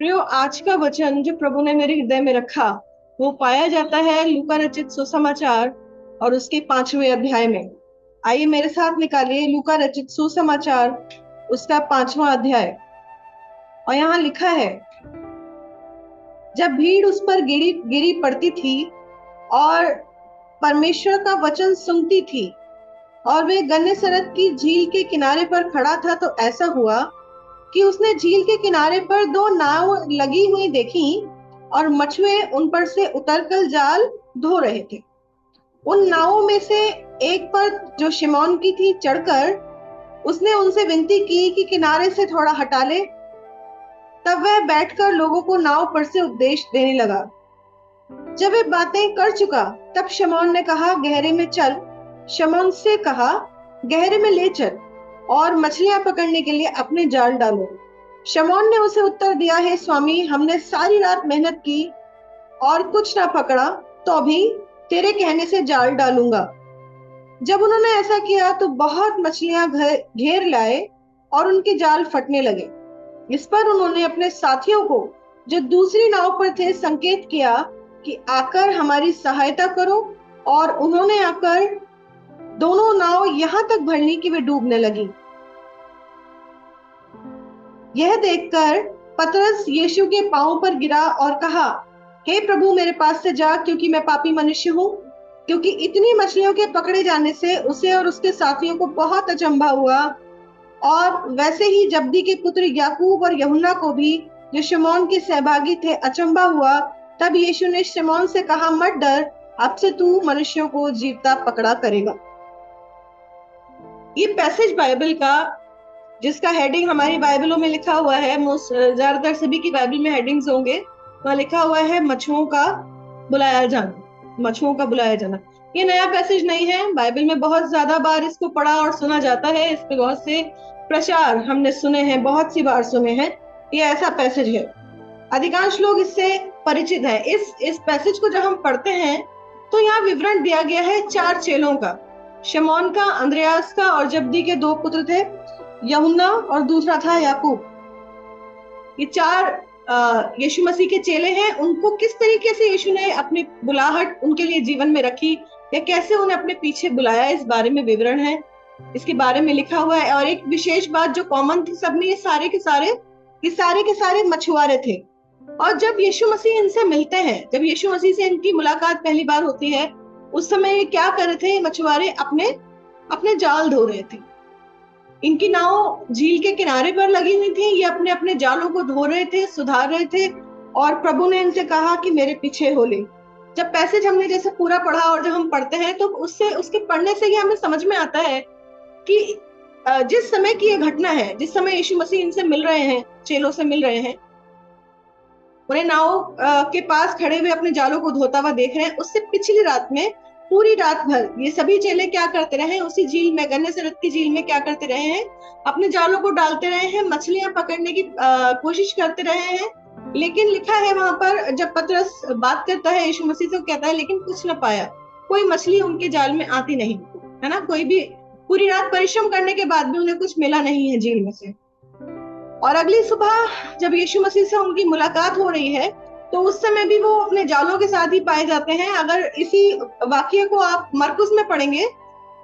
प्रियो, आज का वचन जो प्रभु ने मेरे हृदय में रखा वो पाया जाता है लूका रचित सुसमाचार और उसके 5वें अध्याय में। आइए मेरे साथ निकालिए लूका रचित सुसमाचार उसका 5वां अध्याय। और यहाँ लिखा है, जब भीड़ उस पर गिरी गिरी पड़ती थी और परमेश्वर का वचन सुनती थी और वे गन्नेसरत की झील के किनारे पर खड़ा था, तो ऐसा हुआ कि उसने झील के किनारे पर 2 नाव लगी हुई देखी और मछुए उन पर से उतरकर जाल धो रहे थे। उन नावों में से एक पर, जो शिमोन की थी, चढ़कर उसने उनसे विनती की कि किनारे से थोड़ा हटा ले। तब वह बैठकर लोगों को नाव पर से उपदेश देने लगा। जब वे बातें कर चुका, तब शिमोन ने कहा, गहरे में चल। शिमोन से कहा, गहरे में ले चल और मछलियां पकड़ने के लिए अपने जाल डालो। शमौन ने उसे उत्तर दिया, हे स्वामी, हमने सारी रात मेहनत की और कुछ ना पकड़ा, तो भी तेरे कहने से जाल डालूंगा। जब उन्होंने ऐसा किया तो बहुत मछलियां घेर लाए और उनके जाल फटने लगे। इस पर उन्होंने अपने साथियों को, जो दूसरी नाव पर थे, संकेत किया कि आकर हमारी सहायता करो, और उन्होंने आकर दोनों नाव यहां तक भरनी कि वे डूबने लगी। यह देखकर पतरस यीशु के पांव पर गिरा और कहा, हे प्रभु, मेरे पास से जा, क्योंकि मैं पापी मनुष्य हूँ। क्योंकि इतनी मछलियों के पकड़े जाने से उसे और उसके साथियों को बहुत अचंभा हुआ, और वैसे ही जब्दी के पुत्र याकूब और यूहन्ना को भी, जो शिमोन के सहभागी थे, अचंभा हुआ। तब यीशु ने शिमोन से कहा, मत डर, अब से तू मनुष्यों को जीवता पकड़ा करेगा। ये पैसेज बाइबल का, जिसका हेडिंग हमारी बाइबलों में लिखा हुआ है, ज्यादातर सभी की बाइबल में हेडिंग्स होंगे, वहां लिखा हुआ है मछुओं का बुलाया जाना। मछुओं का बुलाया जाना ये नया पैसेज नहीं है। बाइबल में बहुत ज्यादा बार इसको पढ़ा और सुना जाता है। इस पे बहुत से प्रचार हमने सुने हैं, बहुत सी बार सुने हैं। ये ऐसा पैसेज है, अधिकांश लोग इससे परिचित हैं। इस पैसेज को जब हम पढ़ते हैं तो यहाँ विवरण दिया गया है 4 चेलों का, शमौन का, अंद्रयास का, और जब्दी के 2 पुत्र थे, यूहन्ना, और दूसरा था याकूब। ये 4 यीशु मसीह के चेले हैं। उनको किस तरीके से यीशु ने अपनी बुलाहट उनके लिए जीवन में रखी, या कैसे उन्हें अपने पीछे बुलाया, इस बारे में विवरण है, इसके बारे में लिखा हुआ है। और एक विशेष बात जो कॉमन थी सब में, ये सारे के सारे मछुआरे थे। और जब यीशु मसीह इनसे मिलते हैं, जब यीशु मसीह से इनकी मुलाकात पहली बार होती है, उस समय ये क्या कर रहे थे? मछुआरे अपने जाल धो रहे थे। इनकी नाव झील के किनारे पर लगी हुई थी। ये अपने अपने जालों को धो रहे थे, सुधार रहे थे। और प्रभु ने इनसे कहा कि मेरे पीछे हो ले। जब पैसेज हमने जैसे पूरा पढ़ा और जब हम पढ़ते हैं तो उसके पढ़ने से ही हमें समझ में आता है कि जिस समय की ये घटना है, जिस समय यीशु मसीह इनसे मिल रहे हैं, चेलों से मिल रहे हैं, उन्हें नाव के पास खड़े हुए अपने जालों को धोता हुआ देख रहे हैं, उससे पिछली रात में पूरी रात भर ये सभी चेले क्या करते रहे? उसी झील में, गन्नेसरत की झील में क्या करते रहे हैं? अपने जालों को डालते रहे हैं, मछलियां पकड़ने की कोशिश करते रहे हैं। लेकिन लिखा है वहां पर, जब पतरस बात करता है यीशु मसीह से, कहता है, लेकिन कुछ न पाया, कोई मछली उनके जाल में आती नहीं, है ना। कोई भी, पूरी रात परिश्रम करने के बाद भी उन्हें कुछ मिला नहीं है झील में से। और अगली सुबह जब यीशु मसीह से उनकी मुलाकात हो रही है, तो उस समय भी वो अपने जालों के साथ ही पाए जाते हैं। अगर इसी वाक्य को आप मरकुस में पढ़ेंगे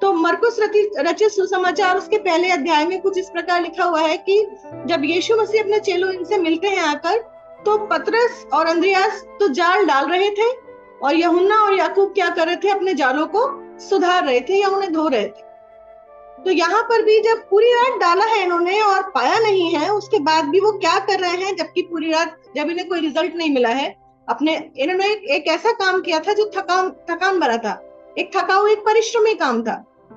तो मरकुस रचित सुसमाचार उसके पहले अध्याय में कुछ इस प्रकार लिखा हुआ है कि जब यीशु मसीह अपने चेलों इनसे मिलते हैं आकर, तो पतरस और अंद्रयास तो जाल डाल रहे थे, और यूहन्ना और याकूब क्या कर रहे थे? अपने जालों को सुधार रहे थे या उन्हें धो रहे थे। तो यहाँ पर भी जब पूरी रात डाला है इन्होंने और पाया नहीं है, उसके बाद भी वो क्या कर रहे हैं? जबकि पूरी रात जब इन्हें कोई रिजल्ट नहीं मिला है, इन्होंने एक ऐसा काम किया था जो थकान भरा था, एक थकाऊ, एक परिश्रमी काम था।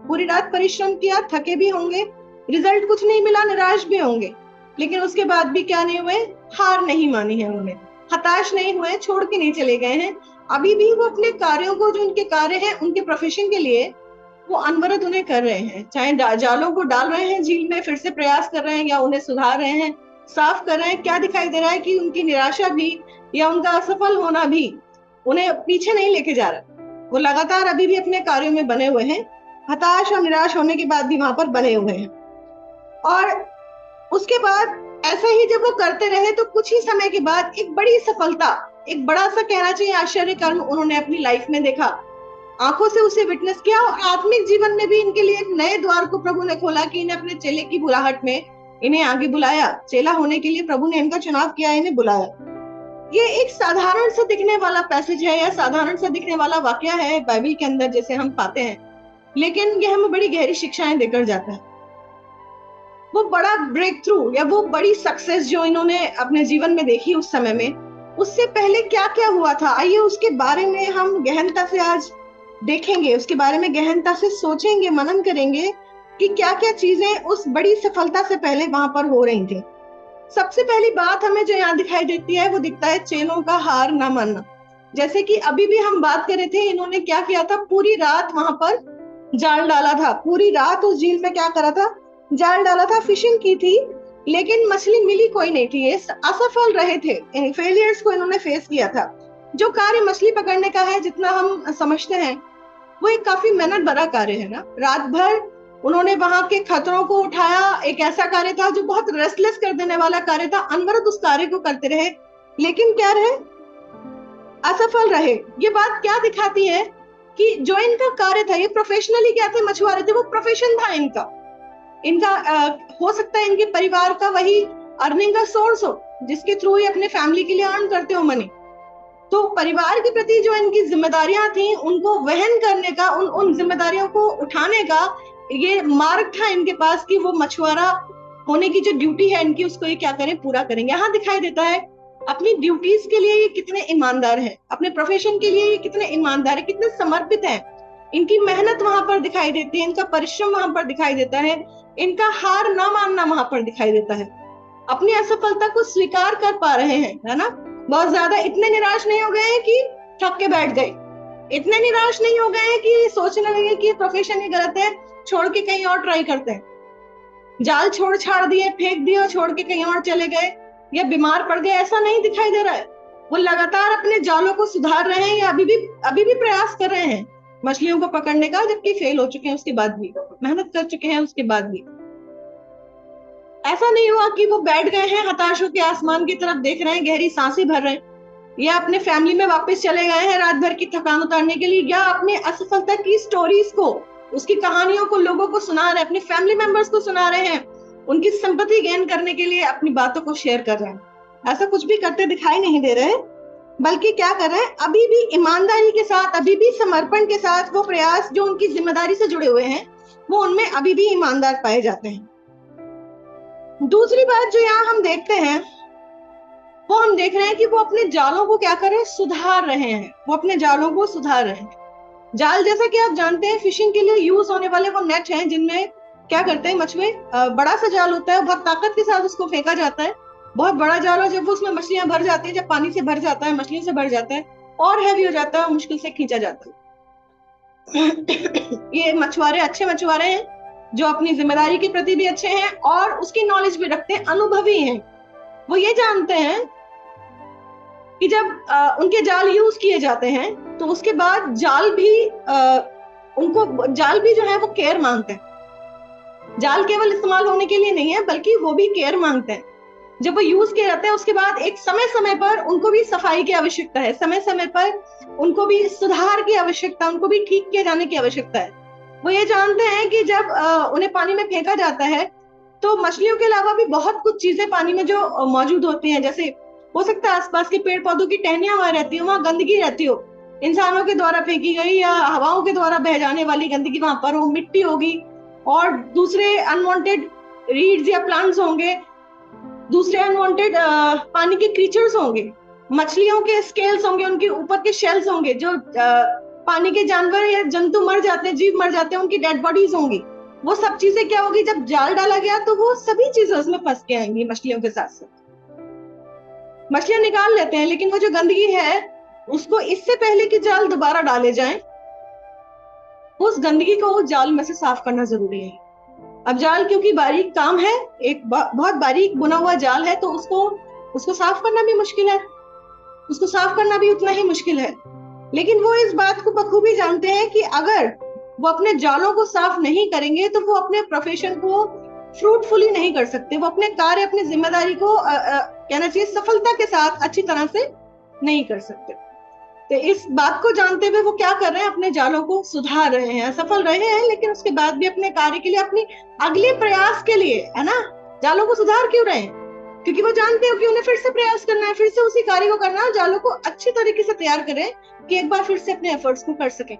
पूरी रात परिश्रम किया, थके भी होंगे, रिजल्ट कुछ नहीं मिला, निराश भी होंगे, लेकिन उसके बाद भी क्या नहीं हुए? हार नहीं मानी है उन्होंने, हताश नहीं हुए, छोड़ के नहीं चले गए हैं। अभी भी वो अपने कार्यों को, जो उनके कार्य हैं, उनके प्रोफेशन के लिए वो अनवरत उन्हें कर रहे हैं। चाहे जालों को डाल रहे हैं झील में, फिर से प्रयास कर रहे हैं, या उन्हें सुधार रहे हैं, साफ कर रहे हैं। क्या दिखाई दे रहा है कि उनकी निराशा भी या उनका असफल होना भी उन्हें पीछे नहीं लेके जा रहा। वो लगातार अभी भी अपने कार्यों में बने हुए हैं, हताश और निराश होने के बाद भी वहां पर बने हुए हैं। और उसके बाद ऐसा ही जब वो करते रहे तो कुछ ही समय के बाद एक बड़ी सफलता, एक बड़ा सा कहना चाहिए आश्चर्य कर्म उन्होंने अपनी लाइफ में देखा, आंखों से उसे विटनेस किया, और आत्मिक जीवन में भी इनके लिए एक नए द्वार को प्रभु ने खोला कि इन्हें अपने चेले की बुलाहट में इन्हें आगे बुलाया। चेला होने के लिए प्रभु ने इनका चुनाव किया, इन्हें बुलाया। ये एक साधारण सा दिखने वाला पैसेज है या साधारण सा दिखने वाला वाक्य है बाइबल के अंदर जैसे हम पाते हैं, लेकिन ये हमें बड़ी गहरी शिक्षाएं देकर जाता है। वो बड़ा ब्रेक थ्रू या वो बड़ी सक्सेस जो इन्होंने अपने जीवन में देखी उस समय में, उससे पहले क्या क्या हुआ था, आइए उसके बारे में हम गहनता से आज देखेंगे, उसके बारे में गहनता से सोचेंगे, मनन करेंगे कि क्या क्या चीजें उस बड़ी सफलता से पहले वहां पर हो रही थी। सबसे पहली बात हमें जो यहाँ दिखाई देती है वो दिखता है चेलों का हार ना मानना। जैसे कि अभी भी हम बात कर रहे थे, इन्होंने क्या किया था, पूरी रात वहां पर जाल डाला था, पूरी रात उस झील में क्या करा था, जाल डाला था, फिशिंग की थी, लेकिन मछली मिली कोई नहीं थी, ये असफल रहे थे, फेलियर्स को इन्होंने फेस किया था। जो कार्य मछली पकड़ने का है, जितना हम समझते हैं, वो एक काफी मेहनत भरा कार्य है ना। रात भर उन्होंने वहां के खतरों को उठाया, एक ऐसा कार्य था जो बहुत रेस्टलेस कर देने वाला कार्य था, अनवरत उस कार्य को करते रहे, लेकिन क्या रहे, असफल रहे। ये बात क्या दिखाती है कि जो इनका कार्य था, ये प्रोफेशनली क्या थे, मछुआरे थे, वो प्रोफेशन था इनका। हो सकता है इनके परिवार का वही अर्निंग का सोर्स हो, जिसके थ्रू ये अपने फैमिली के लिए अर्न करते हो मनी। तो परिवार के प्रति जो इनकी जिम्मेदारियां थी, उनको वहन करने का, उन जिम्मेदारियों को उठाने का ये मार्ग था इनके पास कि वो मछुआरा होने की जो ड्यूटी है इनकी, उसको ये क्या करें, पूरा करेंगे। यहाँ दिखाई देता है अपनी ड्यूटीज के लिए ये कितने ईमानदार हैं, अपने प्रोफेशन के लिए ये कितने ईमानदार है, कितने समर्पित हैं। इनकी मेहनत वहां पर दिखाई देती है, इनका परिश्रम वहां पर दिखाई देता है, इनका हार ना मानना वहां पर दिखाई देता है। अपनी असफलता को स्वीकार कर पा रहे हैं, है ना। बहुत ज्यादा इतने निराश नहीं हो गए हैं कि थक के बैठ गए, इतने निराश नहीं हो गए हैं कि सोचने लगे कि प्रोफेशन ही गलत है, छोड़ के कहीं और ट्राई करते हैं। जाल छोड़ छाड़ दिए, फेंक दिए और छोड़ के कहीं और चले गए या बीमार पड़ गए, ऐसा नहीं दिखाई दे रहा है। वो लगातार अपने जालों को सुधार रहे हैं या अभी भी प्रयास कर रहे हैं मछलियों को पकड़ने का, जबकि फेल हो चुके हैं, उसके बाद भी मेहनत कर चुके हैं, उसके बाद भी ऐसा नहीं हुआ कि वो बैठ गए हैं हताश होकर आसमान की तरफ देख रहे हैं, गहरी सांसें भर रहे हैं, या अपने फैमिली में वापस चले गए हैं रात भर की थकान उतारने के लिए, या अपने असफलता की स्टोरीज को, उसकी कहानियों को लोगों को सुना रहे हैं, अपने फैमिली मेंबर्स को सुना रहे हैं, उनकी सिंपैथी गेन करने के लिए अपनी बातों को शेयर कर रहे हैं। ऐसा कुछ भी करते दिखाई नहीं दे रहे, बल्कि क्या कर रहे हैं, अभी भी ईमानदारी के साथ, अभी भी समर्पण के साथ वो प्रयास जो उनकी जिम्मेदारी से जुड़े हुए हैं, वो उनमें अभी भी ईमानदार पाए जाते हैं। दूसरी बात जो यहाँ हम देखते हैं, वो हम देख रहे हैं कि वो अपने जालों को क्या कर रहे हैं, सुधार रहे हैं, वो अपने जालों को सुधार रहे हैं। जाल जैसा कि आप जानते हैं फिशिंग के लिए यूज होने वाले वो नेट हैं, जिनमें क्या करते हैं मछुए, बड़ा सा जाल होता है, बहुत ताकत के साथ उसको फेंका जाता है, बहुत बड़ा जाल हो, जब उसमें मछलियां भर जाती है, जब पानी से भर जाता है, मछलियों से भर जाता है और हैवी हो जाता है, मुश्किल से खींचा जाता है। ये मछुआरे अच्छे मछुआरे हैं जो अपनी जिम्मेदारी के प्रति भी अच्छे हैं और उसकी नॉलेज भी रखते हैं, अनुभवी हैं। वो ये जानते हैं कि जब उनके जाल यूज किए जाते हैं तो उसके बाद जाल भी जो है वो केयर मांगते हैं। जाल केवल इस्तेमाल होने के लिए नहीं है, बल्कि वो भी केयर मांगते हैं। जब वो यूज किए जाते हैं उसके बाद एक समय समय पर उनको भी सफाई की आवश्यकता है, समय समय पर उनको भी सुधार की आवश्यकता, उनको भी ठीक किए जाने की आवश्यकता है। वो ये जानते हैं कि जब उन्हें पानी में फेंका जाता है तो मछलियों के अलावा भी बहुत कुछ चीजें पानी में जो मौजूद होती हैं, जैसे हो सकता है आसपास के पेड़ पौधों की टहनियां वहां रहती हो, वहां गंदगी रहती हो, इंसानों के द्वारा फेंकी गई या हवाओं के द्वारा बह जाने वाली गंदगी वहां पर हो, मिट्टी होगी और दूसरे अनवांटेड रीड्स या प्लांट्स होंगे, दूसरे अनवांटेड पानी के क्रीचर्स होंगे, मछलियों के स्केल्स होंगे, उनके ऊपर के शेल्स होंगे, जो पानी के जानवर या जंतु मर जाते हैं, जीव मर जाते हैं, उनकी डेड बॉडीज होंगी। वो सब चीजें क्या होगी, जब जाल डाला गया तो वो सभी चीजें उसमें फंस के आएंगी मछलियों के साथ साथ। मछलियां निकाल लेते हैं, लेकिन वो जो गंदगी है उसको इससे पहले कि जाल दोबारा डाले जाएं, उस गंदगी को जाल में से साफ करना जरूरी है। अब जाल क्योंकि बारीक काम है, एक बहुत बारीक बुना हुआ जाल है, तो उसको साफ करना भी मुश्किल है, उसको साफ करना भी उतना ही मुश्किल है। लेकिन वो इस बात को बखूबी जानते हैं कि अगर वो अपने जालों को साफ नहीं करेंगे तो वो अपने प्रोफेशन को फ्रूटफुली नहीं कर सकते, वो अपने कार्य, अपनी जिम्मेदारी को कहना चाहिए सफलता के साथ अच्छी तरह से नहीं कर सकते। तो इस बात को जानते हुए वो क्या कर रहे हैं, अपने जालों को सुधार रहे हैं, असफल रहे हैं लेकिन उसके बाद भी अपने कार्य के लिए, अपनी अगले प्रयास के लिए, है ना, जालों को सुधार क्यों रहे हैं? क्योंकि वो जानते हो कि उन्हें फिर से प्रयास करना है, फिर से उसी कार्य को करना है, जालों को अच्छी तरीके से तैयार करें कि एक बार फिर से अपने एफर्ट्स को कर सकें।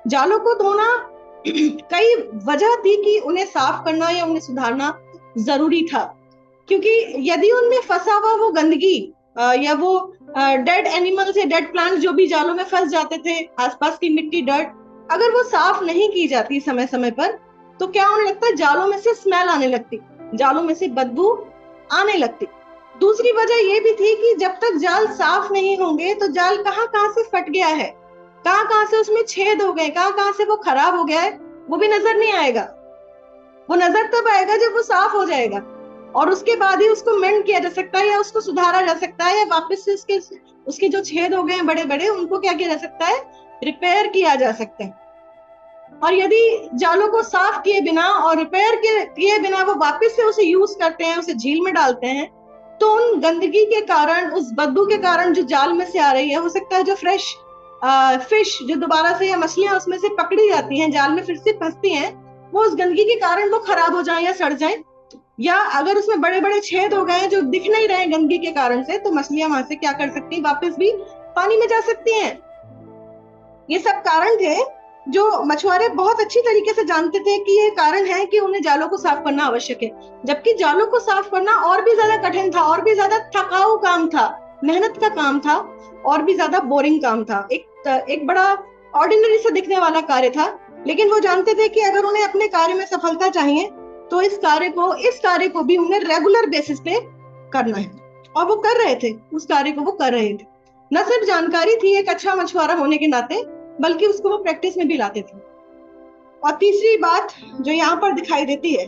जालों को धोना कई वजह थी कि उन्हें साफ करना या उन्हें सुधारना जरूरी था, क्योंकि यदि उनमें फंसा हुआ वो गंदगी या वो डेड एनिमल्स या डेड प्लांट्स जो भी जालों में फंस जाते थे, आसपास की मिट्टी, डर्ट, अगर वो साफ नहीं की जाती समय समय पर, तो क्या होने लगता है, जालों में से स्मेल आने लगती, जालों में से बदबू आने लगती। दूसरी वजह ये भी थी कि जब तक जाल साफ नहीं होंगे तो जाल कहाँ कहाँ से फट गया है, कहाँ कहाँ से उसमें छेद हो गए, कहाँ कहाँ से वो खराब हो गया है, वो भी नजर नहीं आएगा। वो नजर तब आएगा जब वो साफ हो जाएगा, और उसके बाद ही उसको मेंड किया जा सकता है या उसको सुधारा जा सकता है, या वापस से उसके जो छेद हो गए हैं बड़े बड़े, उनको क्या किया जा सकता है, रिपेयर किया जा सकता है। और यदि जालों को साफ किए बिना और रिपेयर किए बिना वो वापस से उसे यूज करते हैं, उसे झील में डालते हैं, तो उन गंदगी के कारण, उस बदबू के कारण जो जाल में से आ रही है, हो सकता है जो फ्रेश फिश जो दोबारा से या मछलियां उसमें से पकड़ी जाती हैं, जाल में फिर से फंसती हैं, वो उस गंदगी के कारण वो खराब हो जाए या सड़ जाए, या अगर उसमें बड़े बड़े छेद हो गए जो दिख नहीं रहे गंदगी के कारण से, तो मछलियां वहां से क्या कर सकती हैं, वापस भी पानी में जा सकती हैं। ये सब कारण थे जो मछुआरे बहुत अच्छी तरीके से जानते थे कि ये कारण है कि उन्हें जालों को साफ करना आवश्यक है। जबकि जालों को साफ करना और भी ज्यादा कठिन था, और भी ज्यादा थकाऊ काम था, मेहनत का काम था, और भी ज्यादा बोरिंग काम था, एक बड़ा ऑर्डिनरी से दिखने वाला कार्य था। लेकिन वो जानते थे कि अगर उन्हें अपने कार्य में सफलता चाहिए तो इस कार्य को भी उन्हें रेगुलर बेसिस पे करना है, और वो कर रहे थे, उस कार्य को वो कर रहे थे। न सिर्फ जानकारी थी एक अच्छा मछुआरा होने के नाते, बल्कि उसको वो प्रैक्टिस में भी लाते थे। और तीसरी बात जो यहाँ पर दिखाई देती है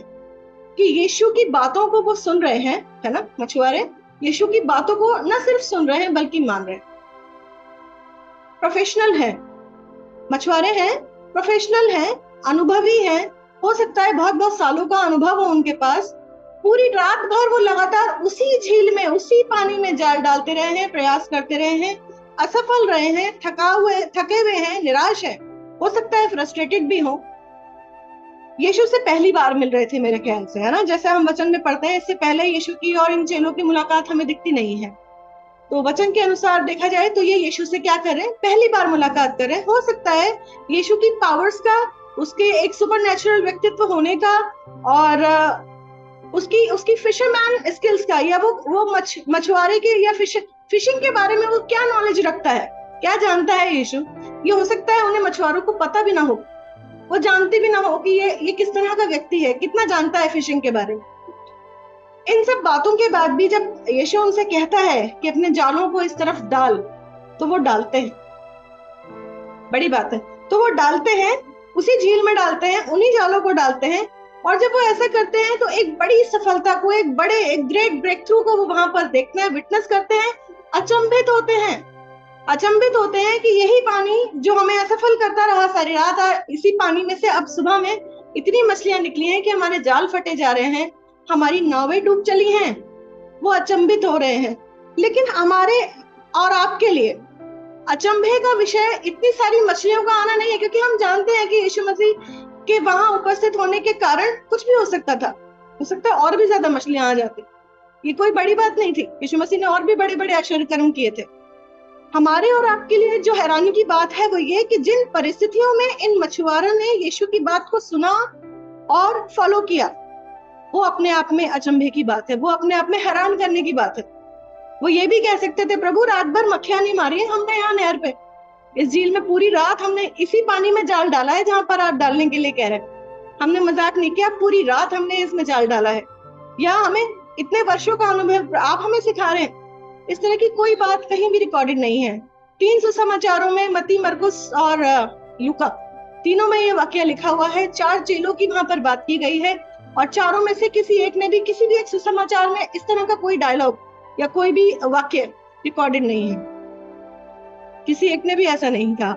कि यीशु की बातों को वो सुन रहे हैं, है ना, मछुआरे यीशु की बातों को न सिर्फ सुन रहे हैं बल्कि मान रहे हैं। प्रोफेशनल है, मछुआरे हैं, प्रोफेशनल हैं, अनुभवी हैं, हो सकता है बहुत बहुत सालों का अनुभव हो उनके पास। पूरी रात भर वो लगातार उसी झील में, उसी पानी में जाल डालते रहे हैं, प्रयास करते रहे हैं, असफल रहे हैं, थके हुए हैं, निराश है, हो सकता है फ्रस्ट्रेटेड भी हो। यीशु से पहली बार मिल रहे थे मेरे ख्याल से, है ना, जैसे हम वचन में पढ़ते हैं, इससे पहले यीशु की और इन चेलों की मुलाकात हमें दिखती नहीं है। तो वचन के अनुसार देखा जाए तो ये यीशु से क्या कर रहे हैं, पहली बार मुलाकात कर रहे हैं। हो सकता है यीशु की पावर्स का, उसके एक सुपरनैचुरल व्यक्तित्व होने का, और उसकी फिशरमैन स्किल्स का, या वो मछुआरे के या फिशिंग के बारे में वो क्या नॉलेज रखता है, क्या जानता है यीशु। ये हो सकता है उन्हें मछुआरों को पता भी ना हो, वो जानते भी ना हो कि ये किस तरह का व्यक्ति है, कितना जानता है फिशिंग के बारे में। इन सब बातों के बाद भी जब यीशु उनसे कहता है कि अपने जालों को इस तरफ डाल, तो वो डालते हैं। बड़ी बात है, तो वो डालते हैं, उसी झील में डालते हैं, उन्हीं जालों को डालते हैं। और जब वो ऐसा करते हैं तो एक बड़ी सफलता को, एक ग्रेट ब्रेक थ्रू को वो वहां पर देखते हैं, विटनेस करते हैं, अचंभित होते हैं कि यही पानी जो हमें असफल करता रहा सारी रात, इसी पानी में से अब सुबह में इतनी मछलियां निकली हैं कि हमारे जाल फटे जा रहे हैं, हमारी नावें डूब चली हैं। वो अचंभित हो रहे हैं। लेकिन हमारे और आपके लिए अचंभे का विषय इतनी सारी मछलियों का आना नहीं है, क्योंकि हम जानते हैं कि यीशु मसीह के वहां उपस्थित होने के कारण कुछ भी हो सकता था, हो सकता है और भी ज्यादा मछलियां आ जाती। ये कोई बड़ी बात नहीं थी, यीशु मसीह ने और भी बड़े बड़े आश्चर्य कर्म किए थे। हमारे और आपके लिए जो हैरानी की बात है वो ये कि जिन परिस्थितियों में इन मछुआरों ने यीशु की बात को सुना और फॉलो किया, वो अपने आप में अचंभे की बात है, वो अपने आप में हैरान करने की बात है। वो ये भी कह सकते थे, प्रभु रात भर मक्खियां नहीं मारी हमने यहाँ नहर पे, इस झील में पूरी रात हमने इसी पानी में जाल डाला है जहां पर आप डालने के लिए कह रहे हैं, हमने मजाक नहीं किया, पूरी रात हमने इसमें जाल डाला है, या हमें इतने वर्षों का अनुभव आप हमें सिखा रहे हैं। इस तरह की कोई बात कहीं भी रिकॉर्डेड नहीं है। 3 सुसमाचारों में, मत्ती, मरकुस और लूका, तीनों में ये वाकया लिखा हुआ है। 4 चेलों की वहां पर बात की गई है, और चारों में से किसी एक ने भी, किसी भी एक सुसमाचार में इस तरह का कोई डायलॉग या कोई भी वाक्य रिकॉर्डेड नहीं है, किसी एक ने भी ऐसा नहीं कहा।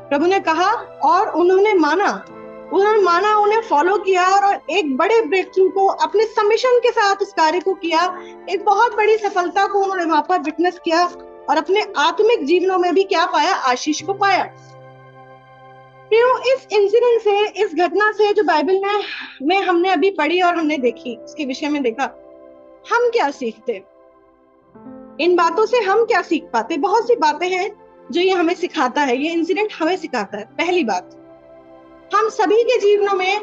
प्रभु ने कहा और उन्होंने माना, उन्होंने माना, उन्हें फॉलो किया और एक बड़े ब्रेक थ्रू को अपने सबमिशन के साथ उस कार्य को किया। एक बहुत बड़ी सफलता को उन्होंने वहां पर विटनेस किया और अपने आत्मिक जीवनों में भी क्या पाया, आशीष को पाया। इस इंसिडेंट से, इस घटना से जो बाइबल में हमने अभी पढ़ी और हमने देखी, उसके विषय में देखा, हम क्या सीखते, इन बातों से हम क्या सीख पाते। बहुत सी बातें हैं जो ये हमें सिखाता है, ये इंसिडेंट हमें सिखाता है। पहली बात, हम सभी के जीवनों में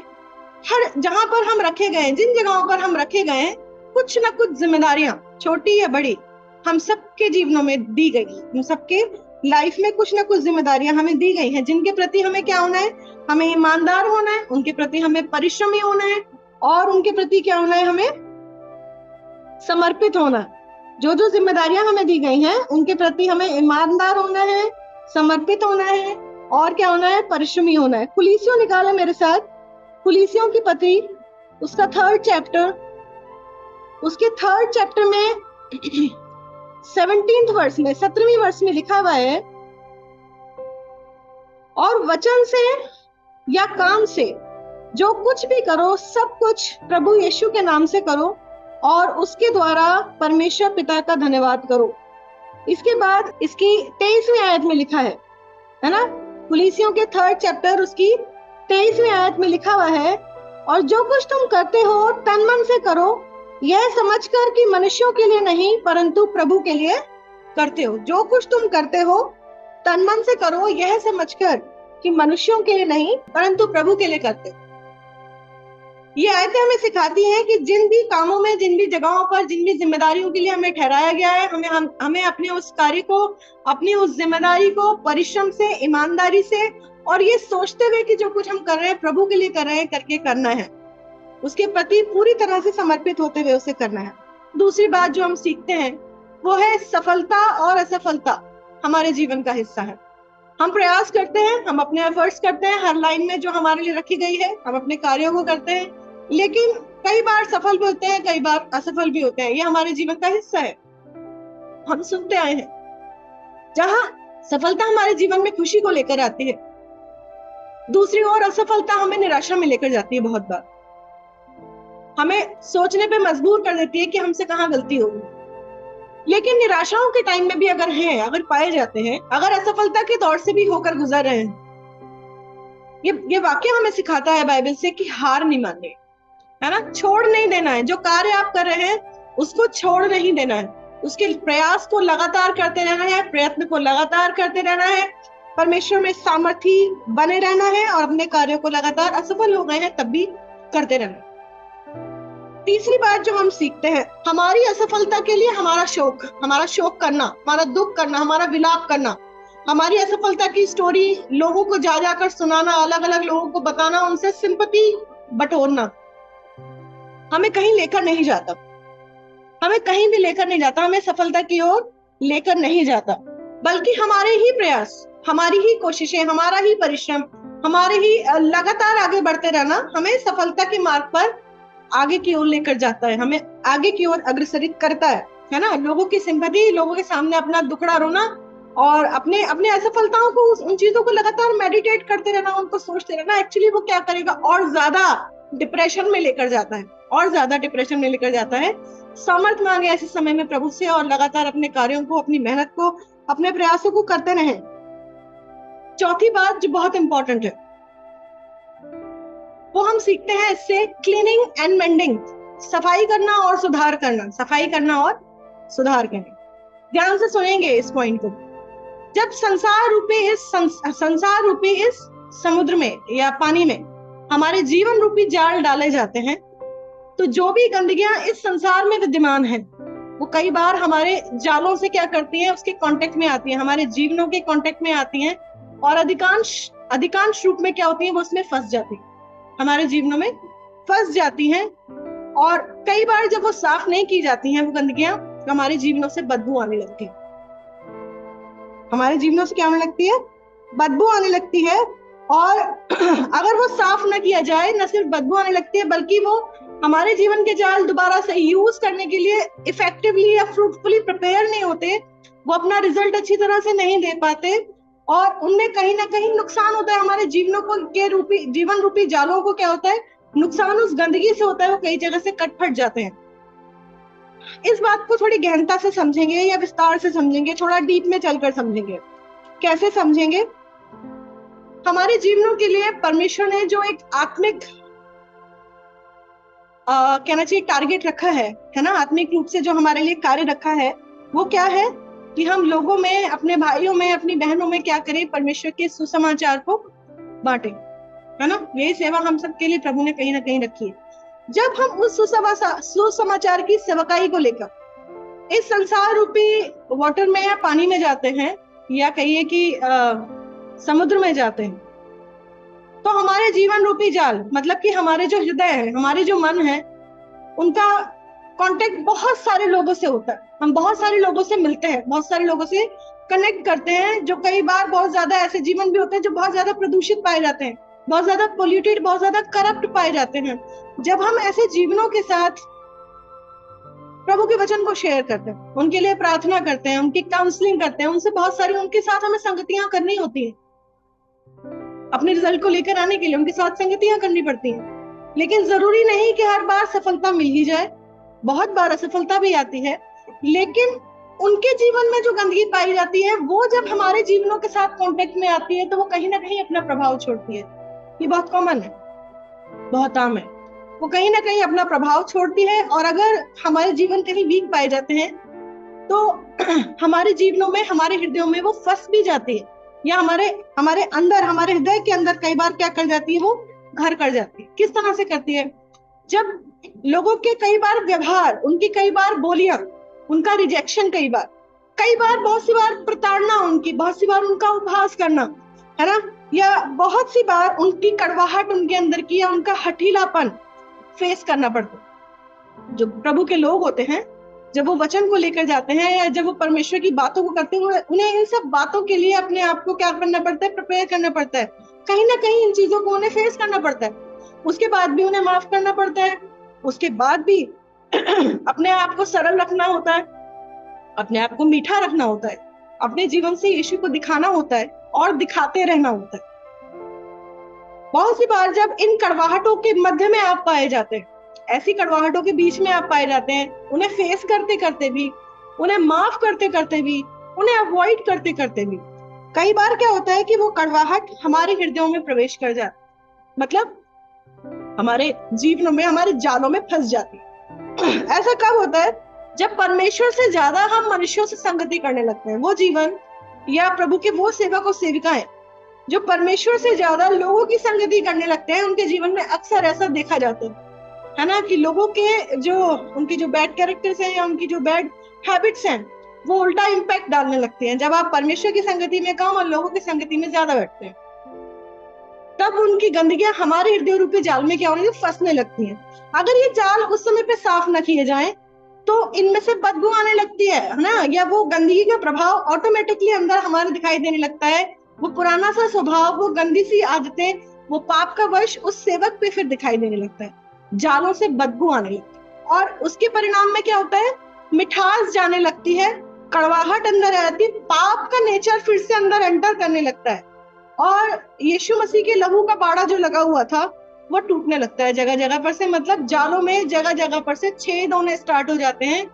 हर जहां पर हम रखे गए, जिन जगहों पर हम रखे गए, कुछ ना कुछ जिम्मेदारियां, छोटी या बड़ी, हम सबके जीवनों में दी गई। हम सबके लाइफ में कुछ ना कुछ जिम्मेदारियां हमें दी गई हैं, जिनके प्रति हमें क्या होना है, हमें ईमानदार होना है, उनके प्रति हमें परिश्रमी होना है और उनके प्रति क्या होना है, हमें समर्पित होना है। जो जो जिम्मेदारियां हमें दी गई हैं उनके प्रति हमें ईमानदार होना है, समर्पित होना है और क्या होना है, परिश्रमी होना है। कुलीसियों निकाले मेरे साथ, कुलीसियों की पत्री, उसका 3rd चैप्टर, उसके 3rd चैप्टर में 17th वर्ष में, 17वीं वर्ष में लिखा हुआ है, और वचन से या काम से जो कुछ भी करो, सब कुछ प्रभु यीशु के नाम से करो और उसके द्वारा परमेश्वर पिता का धन्यवाद करो। इसके बाद इसकी 23वीं आयत में लिखा है ना, कुलीसियों के 3rd चैप्टर उसकी 23वीं आयत में लिखा हुआ है, और जो कुछ तुम करते हो तन मन से करो, यह समझकर कि मनुष्यों के लिए नहीं परंतु प्रभु के लिए करते हो। जो कुछ तुम करते हो तन मन से करो, यह समझकर कि मनुष्यों के लिए नहीं परंतु प्रभु के लिए करते हो। ये आयतें हमें सिखाती हैं कि जिन भी कामों में, जिन भी जगहों पर, जिन भी जिम्मेदारियों के लिए हमें ठहराया गया है, हमें अपने उस कार्य को, अपनी उस जिम्मेदारी को परिश्रम से, ईमानदारी से और ये सोचते हुए कि जो कुछ हम कर रहे हैं प्रभु के लिए कर रहे हैं, करके करना है, उसके प्रति पूरी तरह से समर्पित होते हुए उसे करना है। दूसरी बात जो हम सीखते हैं वो है, सफलता और असफलता हमारे जीवन का हिस्सा है। हम प्रयास करते हैं, हम अपने एफर्ट्स करते हैं, हर लाइन में जो हमारे लिए रखी गई है हम अपने कार्यों को करते हैं, लेकिन कई बार सफल भी होते हैं, कई बार असफल भी होते हैं। ये हमारे जीवन का हिस्सा है, हम सुनते आए हैं। जहां सफलता हमारे जीवन में खुशी को लेकर आती है, दूसरी ओर असफलता हमें निराशा में लेकर जाती है। बहुत बार हमें सोचने पे मजबूर कर देती है कि हमसे कहाँ गलती होगी। लेकिन निराशाओं के टाइम में भी अगर पाए जाते हैं, अगर असफलता के दौर से भी होकर गुजर रहे हैं, ये वाक्य हमें सिखाता है बाइबल से कि हार नहीं माननी है ना, छोड़ नहीं देना है। जो कार्य आप कर रहे हैं उसको छोड़ नहीं देना है, उसके प्रयास को लगातार करते रहना है, प्रयत्न को लगातार करते रहना है, परमेश्वर में सामर्थी बने रहना है और अपने कार्यों को लगातार, असफल हो गए हैं तब भी करते रहना। तीसरी बात जो हम सीखते हैं, हमारी असफलता के लिए हमारा शोक करना, हमारा दुख करना, हमारा विलाप करना, हमारी असफलता की स्टोरी लोगों को जा जाकर सुनाना, अलग अलग लोगों को बताना, उनसे सिंपैथी बटोरना हमें कहीं लेकर नहीं जाता, हमें कहीं भी लेकर नहीं जाता, हमें सफलता की ओर लेकर नहीं जाता, बल्कि हमारे ही प्रयास, हमारी ही कोशिशें, हमारा ही परिश्रम, हमारे ही लगातार आगे बढ़ते रहना हमें सफलता के मार्ग पर आगे की ओर लेकर जाता है, हमें आगे की ओर अग्रसरित करता है ना। लोगों की सिंपैथी, लोगों के सामने अपना दुखड़ा रोना और अपने असफलताओं को, उन चीजों को लगातार मेडिटेट करते रहना, उनको सोचते रहना, एक्चुअली वो क्या करेगा, और ज्यादा डिप्रेशन में लेकर जाता है, और ज्यादा डिप्रेशन में लेकर जाता है। सामर्थ मांगे ऐसे समय में प्रभु से और लगातार अपने कार्यों को, अपनी मेहनत को, अपने प्रयासों को करते रहें। चौथी बात जो बहुत इंपॉर्टेंट है वो हम सीखते हैं इससे, क्लीनिंग एंड मेंडिंग, सफाई करना और सुधार करना, सफाई करना और सुधार करना। ध्यान से सुनेंगे इस पॉइंट को। जब संसार रूपी इस समुद्र में या पानी में हमारे जीवन रूपी जाल डाले जाते हैं, तो जो भी गंदगियां इस संसार में विद्यमान है वो कई बार हमारे जालों से क्या करती हैं, उसके कांटेक्ट में आती हैं, हमारे जीवनों के कांटेक्ट में आती हैं और अधिकांश रूप में क्या होती हैं, वो उसमें फंस जाती हैं, हमारे जीवनों में फंस जाती हैं। और कई बार जब वो साफ नहीं की जाती हैं वो गंदगियां, हमारे जीवनों से बदबू आने लगती है, हमारे जीवनों से क्या होने लगती है, बदबू आने लगती है। और अगर वो साफ न किया जाए, न सिर्फ बदबू आने लगती है बल्कि वो हमारे जीवन के जाल दोबारा से यूज करने के लिए इफेक्टिवली या फ्रूटफुली प्रिपेयर नहीं होते, वो अपना रिजल्ट अच्छी तरह से नहीं दे पाते, और उनमें कहीं ना कहीं नुकसान होता है हमारे जीवनों को के रूपी जीवन रूपी जालों को क्या होता है, नुकसान उस गंदगी से होता है, वो कई जगह से कट फट जाते हैं। इस बात को थोड़ी गहनता से समझेंगे या विस्तार से समझेंगे, थोड़ा डीप में चलकर समझेंगे। कैसे समझेंगे? हमारे जीवनों के लिए परमेश्वर ने जो एक आत्मिक कहना चाहिए टारगेट रखा है ना, आत्मिक रूप से जो हमारे लिए कार्य रखा है, वो क्या है कि हम लोगों में, अपने भाइयों में, अपनी बहनों में क्या करें, परमेश्वर के सुसमाचार को बांटे, है ना। यही सेवा हम सबके लिए प्रभु ने कहीं ना कहीं रखी है। जब हम उस सुसमाचार की सेवकाई को लेकर इस संसार रूपी वाटर में या पानी में जाते हैं, या कहिए कि समुद्र में जाते हैं, तो हमारे जीवन रूपी जाल, मतलब कि हमारे जो हृदय है, हमारे जो मन है, उनका कांटेक्ट बहुत सारे लोगों से होता है। हम बहुत सारे लोगों से मिलते हैं, बहुत सारे लोगों से कनेक्ट करते हैं, जो कई बार बहुत ज्यादा ऐसे जीवन भी होते हैं जो बहुत ज्यादा प्रदूषित पाए जाते हैं, बहुत ज्यादा पोल्यूटेड, बहुत ज्यादा करप्ट पाए जाते हैं। जब हम ऐसे जीवनों के साथ प्रभु के वचन को शेयर करते हैं, उनके लिए प्रार्थना करते हैं, उनकी काउंसलिंग करते हैं, उनसे बहुत सारी उनके साथ हमें संगतियां करनी होती है, अपने रिजल्ट को लेकर आने के लिए उनके साथ संगतियां करनी पड़ती हैं। लेकिन जरूरी नहीं कि हर बार सफलता मिल ही जाए, बहुत बार असफलता भी आती है। लेकिन उनके जीवन में जो गंदगी पाई जाती है, वो जब हमारे जीवनों के साथ कांटेक्ट में आती है, तो वो कहीं ना कहीं अपना प्रभाव छोड़ती है। ये बहुत कॉमन है, बहुत आम है। वो कहीं ना कहीं अपना प्रभाव छोड़ती है, और अगर हमारे जीवन कहीं वीक पाए जाते हैं, तो हमारे जीवनों में, हमारे हृदयों में वो फंस भी जाती है, या हमारे हमारे अंदर, हमारे हृदय के अंदर कई बार क्या कर जाती है, वो घर कर जाती है। किस तरह से करती है? जब लोगों के कई बार व्यवहार, उनकी कई बार बोलियां, उनका रिजेक्शन, कई बार बहुत सी बार प्रताड़ना उनकी, बहुत सी बार उनका उपहास करना, है ना, या बहुत सी बार उनकी कड़वाहट उनके अंदर की, या उनका हठीलापन फेस करना पड़ता है। जो प्रभु के लोग होते हैं, जब वो वचन को लेकर जाते हैं, या जब वो परमेश्वर की बातों को करते हैं, उन्हें इन सब बातों के लिए अपने आप को क्या करना पड़ता है, प्रिपेयर करना पड़ता है। कहीं ना कहीं इन चीजों को उन्हें फेस करना पड़ता है। उसके बाद भी उन्हें माफ करना पड़ता है, उसके बाद भी अपने आप को सरल रखना होता है, अपने आप को मीठा रखना होता है, अपने जीवन से यीशु को दिखाना होता है, और दिखाते रहना होता है। बहुत सी बार जब इन कड़वाहटों के मध्य में आप पाए जाते हैं, ऐसी कड़वाहटों के बीच में आप पाए जाते हैं, उन्हें फेस करते करते भी, उन्हें माफ करते करते भी, उन्हें अवॉइड करते करते भी, कई बार क्या होता है कि वो कड़वाहट हमारे हृदयों में प्रवेश कर जाती, मतलब हमारे जीवनों में, हमारे जालों में फंस जाती है। ऐसा कब होता है? जब परमेश्वर से ज्यादा हम मनुष्यों से संगति करने लगते हैं। वो जीवन या प्रभु के वो सेवक और सेविकाएं जो परमेश्वर से ज्यादा लोगों की संगति करने लगते हैं, उनके जीवन में अक्सर ऐसा देखा जाता है ना, कि लोगों के जो, उनके जो बैड कैरेक्टर्स हैं, या उनकी जो बैड हैबिट्स हैं, वो उल्टा इम्पैक्ट डालने लगते हैं। जब आप परमेश्वर की संगति में कम और लोगों की संगति में ज्यादा बैठते हैं, तब उनकी गंदगियां हमारे हृदय रूपी जाल में क्या होने, फंसने लगती हैं। अगर ये जाल उस समय पे साफ न किए जाएं, तो इनमें से बदबू आने लगती है ना, या वो गंदगी का प्रभाव ऑटोमेटिकली अंदर हमारे दिखाई देने लगता है। वो पुराना सा स्वभाव, वो गंदी सी आदतें, वो पाप का वश उस सेवक पे फिर दिखाई देने लगता है, जालों से बदबू आने लगती है। और उसके परिणाम में क्या होता है? मिठास जाने लगती है, कड़वाहट अंदर आती है, पाप का नेचर फिर से अंदर एंटर करने लगता है, और यीशु मसीह के लहू का बाड़ा जो लगा हुआ था, वो टूटने लगता है जगह जगह पर से। मतलब जालों में जगह जगह पर से छेद होने स्टार्ट हो जाते हैं,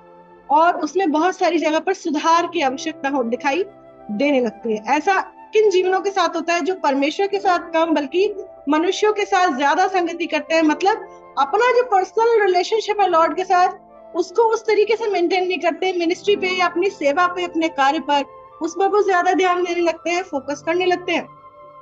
और उसमें बहुत सारी जगह पर सुधार की आवश्यकता दिखाई देने लगती है। ऐसा किन जीवनों के साथ होता है? जो परमेश्वर के साथ कम बल्कि मनुष्यों के साथ ज्यादा संगति करते हैं, मतलब अपना जो पर्सनल रिलेशनशिप है लॉर्ड के साथ, उसको उस तरीके से मेंटेन नहीं करते। मिनिस्ट्री पे या अपनी सेवा पे, अपने कार्य पर, उस पर वो ज्यादा ध्यान देने लगते हैं, फोकस करने लगते हैं।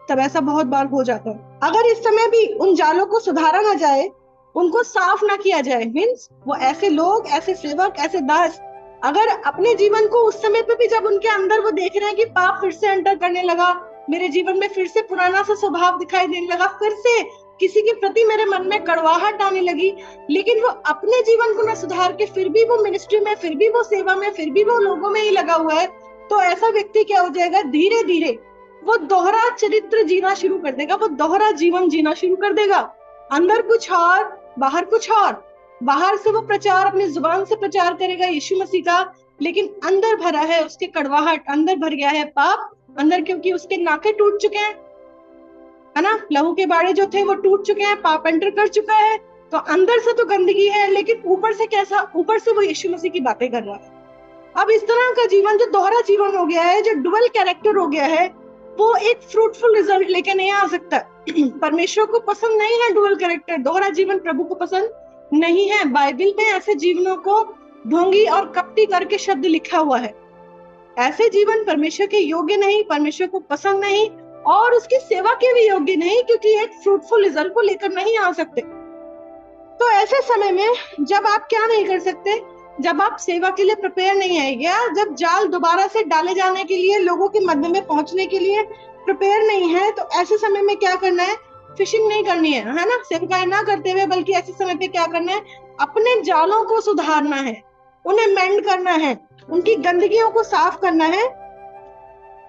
तब ऐसा बहुत बार हो जाता है। अगर इस समय भी उन जालों को सुधारा ना जाए, उनको साफ ना किया जाए, मीन्स वो ऐसे लोग, ऐसे सेवक, ऐसे दास अगर अपने जीवन को उस समय पे भी, जब उनके अंदर वो देख रहे हैं कि पाप फिर से एंटर करने लगा, मेरे जीवन में फिर से पुराना सा स्वभाव दिखाई देने लगा, फिर से किसी के प्रति मेरे मन में कड़वाहट आने लगी, लेकिन वो अपने जीवन को ना सुधार के फिर भी वो मिनिस्ट्री में, फिर भी वो सेवा में, फिर भी वो लोगों में ही लगा हुआ है, तो ऐसा व्यक्ति क्या हो जाएगा? धीरे धीरे वो दोहरा चरित्र जीना शुरू कर देगा, वो दोहरा जीवन जीना शुरू कर देगा। अंदर कुछ और, बाहर कुछ और। बाहर से वो प्रचार, अपनी जुबान से प्रचार करेगा यीशु मसीह का, लेकिन अंदर भरा है उसके कड़वाहट, अंदर भर गया है पाप, अंदर, क्योंकि उसके नाके टूट चुके हैं, है ना, लहू के बाड़े जो थे वो टूट चुके हैं, पाप एंटर कर चुका है, तो अंदर से तो गंदगी है, लेकिन ऊपर से कैसा, ऊपर से वो यीशु मसीह की बातें कर रहा है। अब इस तरह का जीवन जो दोहरा जीवन हो गया है, जो डुअल कैरेक्टर हो गया है, वो एक फ्रूटफुल रिजल्ट लेके नहीं आ सकता। परमेश्वर को पसंद नहीं है डुअल कैरेक्टर, दोहरा जीवन प्रभु को पसंद नहीं है। बाइबल में ऐसे जीवनों को ढोंगी और कपटी करके शब्द लिखा हुआ है। ऐसे जीवन परमेश्वर के योग्य नहीं, परमेश्वर को पसंद नहीं और उसकी सेवा के भी योग्य नहीं, क्योंकि एक फ्रूटफुल रिजल्ट को लेकर नहीं आ सकते। तो ऐसे समय में जब आप क्या नहीं कर सकते, जब आप सेवा के लिए प्रिपेयर नहीं है, या जब जाल दोबारा से डाले जाने के लिए, लोगों के मध्य में पहुंचने के लिए प्रिपेयर नहीं है, तो ऐसे समय में क्या करना है? फिशिंग नहीं करनी है ना, सेवकाई ना करते हुए, बल्कि ऐसे समय पे क्या करना है? अपने जालों को सुधारना है, उन्हें मेंड करना है, उनकी गंदगियों को साफ करना है।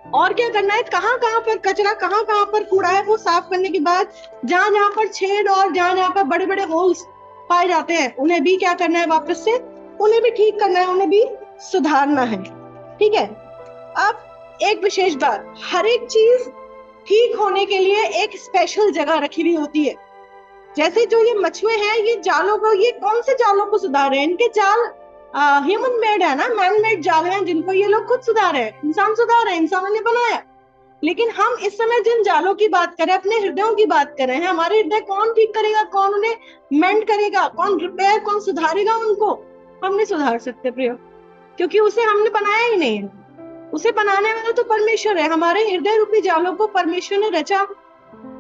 और क्या करना है? कहाँ कहाँ पर कचरा, कहाँ कहाँ पर कूड़ा है, वो साफ करने के बाद जहां जहां पर छेद और जहां जहां पर बड़े बड़े होल्स पाए जाते हैं, उन्हें भी क्या करना है? वापस से उन्हें भी ठीक करना है, उन्हें भी सुधारना है। ठीक है। अब एक विशेष बात, हर एक चीज ठीक होने के लिए एक स्पेशल जगह रखी हुई होती है। जैसे जो ये मछुए हैं, ये जालों को, ये कौन से जालों को सुधार रहे हैं? इनके जाल ह्यूमन मेड है ना, मैन मेड जाल हैं, जिनको ये लोग खुद सुधार रहे हैं, इंसान सुधार रहे हैं, इंसानों ने बनाया। लेकिन हम इस समय जिन जालों की बात करें, अपने हृदयों की बात कर रहे हैं। हमारे हृदय कौन ठीक करेगा, कौन उन्हें मेंड करेगा, कौन रिपेयर, कौन सुधारेगा उनको? हम नहीं सुधार सकते प्रियो, क्योंकि उसे हमने बनाया ही नहीं है। उसे बनाने वाला तो परमेश्वर है। हमारे हृदय रूपी जालों को परमेश्वर ने रचा,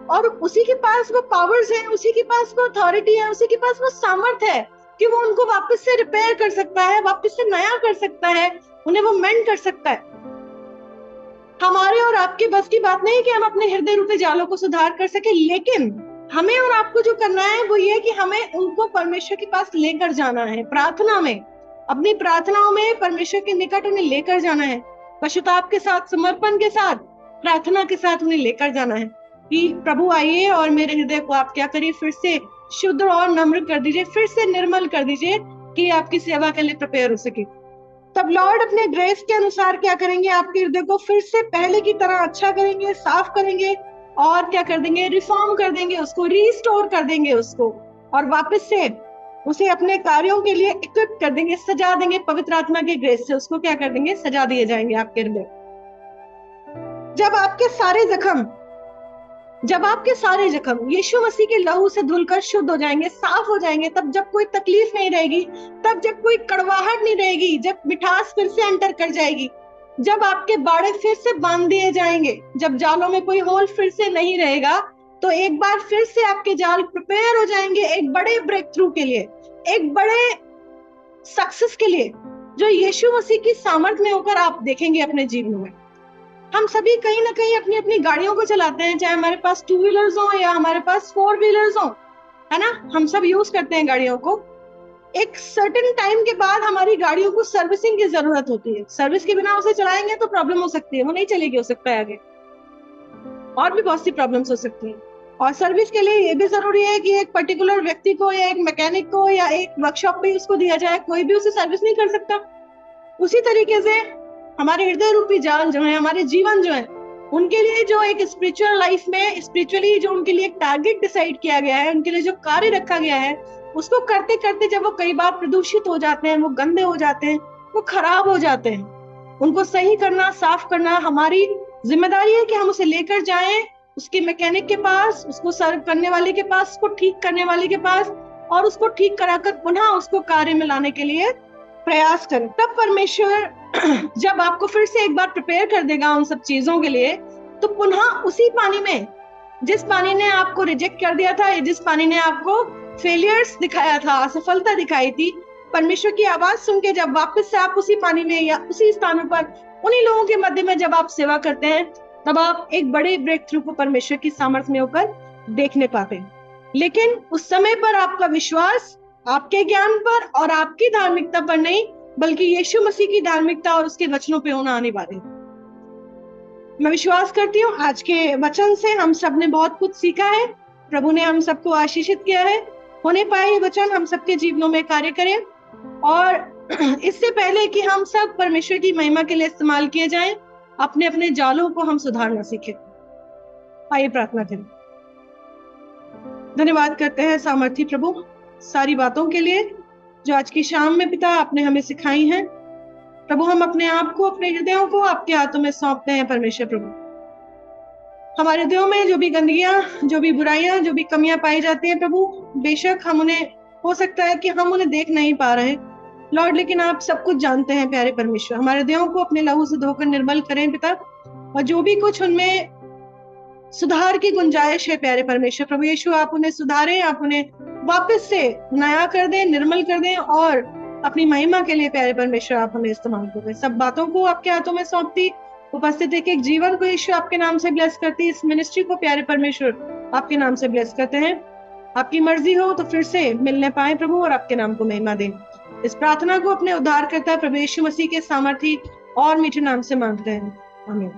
और उसी के पास वो पावर्स है, उसी के पास वो अथॉरिटी है, उसी के पास वो सामर्थ्य है कि वो उनको वापस से रिपेयर कर सकता है, वापस से नया कर सकता है, उन्हें वो मेंड कर सकता है। हमारे और आपके बस की बात नहीं कि हम अपने हृदय रूपी जालों को सुधार कर सके, लेकिन हमें और आपको जो करना है वो ये कि हमें उनको परमेश्वर के पास लेकर जाना है। प्रार्थना में, अपनी प्रार्थनाओं में परमेश्वर के निकट उन्हें लेकर जाना है, पश्चाताप के साथ, समर्पण के साथ, प्रार्थना के साथ उन्हें लेकर जाना है कि प्रभु आइए और मेरे हृदय को आप क्या करिए, फिर से शुद्ध और नम्र कर दीजिए, फिर से निर्मल कर दीजिए कि आपकी सेवा के लिए प्रिपेयर हो सके। तब लॉर्ड अपने ग्रेस के अनुसार क्या करेंगे? आपके हृदय को फिर से पहले की तरह अच्छा करेंगे, साफ करेंगे, और क्या कर देंगे? रिफॉर्म कर देंगे, उसको रिस्टोर कर देंगे उसको, और वापस से उसे अपने कार्यों के लिए इक्विप कर देंगे, सजा देंगे। पवित्र आत्मा के ग्रेस से उसको क्या कर देंगे? सजा दिए जाएंगे आपके हृदय। जब आपके सारे जख्म यीशु मसीह के लहू से धुलकर शुद्ध हो जाएंगे, साफ हो जाएंगे, तब जब कोई तकलीफ नहीं रहेगी, तब जब कोई कड़वाहट नहीं रहेगी, जब मिठास फिर से एंटर कर जाएगी, जब आपके बाड़े फिर से बांध दिए जाएंगे, जब जालों में कोई होल फिर से नहीं रहेगा, तो एक बार फिर से आपके जाल प्रिपेयर हो जाएंगे एक बड़े ब्रेक थ्रू के लिए, एक बड़े सक्सेस के लिए, जो यीशु मसीह की सामर्थ में होकर आप देखेंगे अपने जीवन में। हम सभी कहीं ना कहीं अपनी अपनी गाड़ियों को चलाते हैं, चाहे हमारे पास 2 व्हीलर्स हो या हमारे पास 4 व्हीलर्स हो, है ना, हम सब यूज करते हैं गाड़ियों को। एक सर्टेन टाइम के बाद हमारी गाड़ियों को सर्विसिंग की जरूरत होती है। सर्विस के बिना उसे चलाएंगे तो प्रॉब्लम हो सकती है, वो नहीं चलेगी, हो सकता है आगे और भी बहुत सी प्रॉब्लम्स हो सकती हैं। और सर्विस के लिए ये भी जरूरी है कि एक पर्टिकुलर व्यक्ति को या एक मैकेनिक को या एक वर्कशॉप पे उसको दिया जाए, कोई भी उसे सर्विस नहीं कर सकता। उसी तरीके से हमारे हृदय रूपी जाल जो है, हमारे जीवन जो है, उनके लिए जो एक स्पिरिचुअल लाइफ में स्पिरिचुअली जो उनके लिए एक टारगेट डिसाइड किया गया है, उनके लिए जो कार्य रखा गया है, उसको करते करते जब वो कई बार प्रदूषित हो जाते हैं, वो गंदे हो जाते हैं, वो खराब हो जाते हैं, उनको सही करना, साफ करना हमारी जिम्मेदारी है कि हम उसे लेकर जाएं उसके मैकेनिक के पास, उसको सर्व करने वाले के पास, उसको ठीक करने वाले के पास, और उसको ठीक कराकर पुनः उसको कार्य में लाने के लिए प्रयास करें। तब परमेश्वर जब आपको फिर से एक बार प्रिपेयर कर देगा उन सब चीजों के लिए, तो पुनः उसी पानी में, जिस पानी ने आपको रिजेक्ट कर दिया था, जिस पानी ने आपको फेलियर्स दिखाया था, असफलता दिखाई थी, परमेश्वर की आवाज सुन के जब वापस से आप उसी पानी में या उसी स्थानों पर उन्हीं लोगों के मध्य में जब आप सेवा करते हैं, तब आप एक बड़े ब्रेक थ्रू को परमेश्वर की सामर्थ्य में होकर देखने पाते हैं। लेकिन उस समय पर आपका विश्वास आपके ज्ञान पर और आपकी धार्मिकता पर नहीं, बल्कि यीशु मसीह की धार्मिकता और उसके वचनों पे होना अनिवार्य है। मैं विश्वास करती हूँ आज के वचन से हम सब ने बहुत कुछ सीखा है। प्रभु ने हम सबको आशीषित किया है। होने पाए ये वचन हम सबके जीवनों में कार्य करें, और इससे पहले कि हम सब परमेश्वर की महिमा के लिए इस्तेमाल किए जाएं, अपने अपने जालों को हम सुधारना सीखें। आइए प्रार्थना करें। धन्यवाद करते हैं सामर्थी प्रभु सारी बातों के लिए जो आज की शाम में पिता आपने हमें सिखाई हैं। प्रभु हम अपने आप को, अपने हृदयों को आपके हाथों में सौंपते हैं परमेश्वर प्रभु। हमारे हृदयों में जो भी गंदगियां, जो भी बुराइयां, जो भी कमियां पाई जाती हैं प्रभु, बेशक हम उन्हें, हो सकता है कि हम उन्हें देख नहीं पा रहे लॉर्ड, लेकिन आप सब कुछ जानते हैं प्यारे परमेश्वर। हमारे हृदयों को अपने लहू से धोकर निर्मल करें पिता, और जो भी कुछ उनमें सुधार की गुंजाइश है प्यारे परमेश्वर प्रभु यीशु, आप उन्हें सुधारें, आप उन्हें वापस से नया कर दें, निर्मल कर दें, और अपनी महिमा के लिए प्यारे परमेश्वर आप हमें इस्तेमाल करें। सब बातों को आपके हाथों में सौंपती, उपस्थित एक जीवन को यीशु आपके नाम से ब्लेस करती, इस मिनिस्ट्री को प्यारे परमेश्वर आपके नाम से ब्लेस करते हैं। आपकी मर्जी हो तो फिर से मिलने पाए प्रभु, और आपके नाम को महिमा दें। इस प्रार्थना को अपने उद्धार करता प्रभु यीशु मसीह के सामर्थी और मीठे नाम से मांगते हैं, आमीन।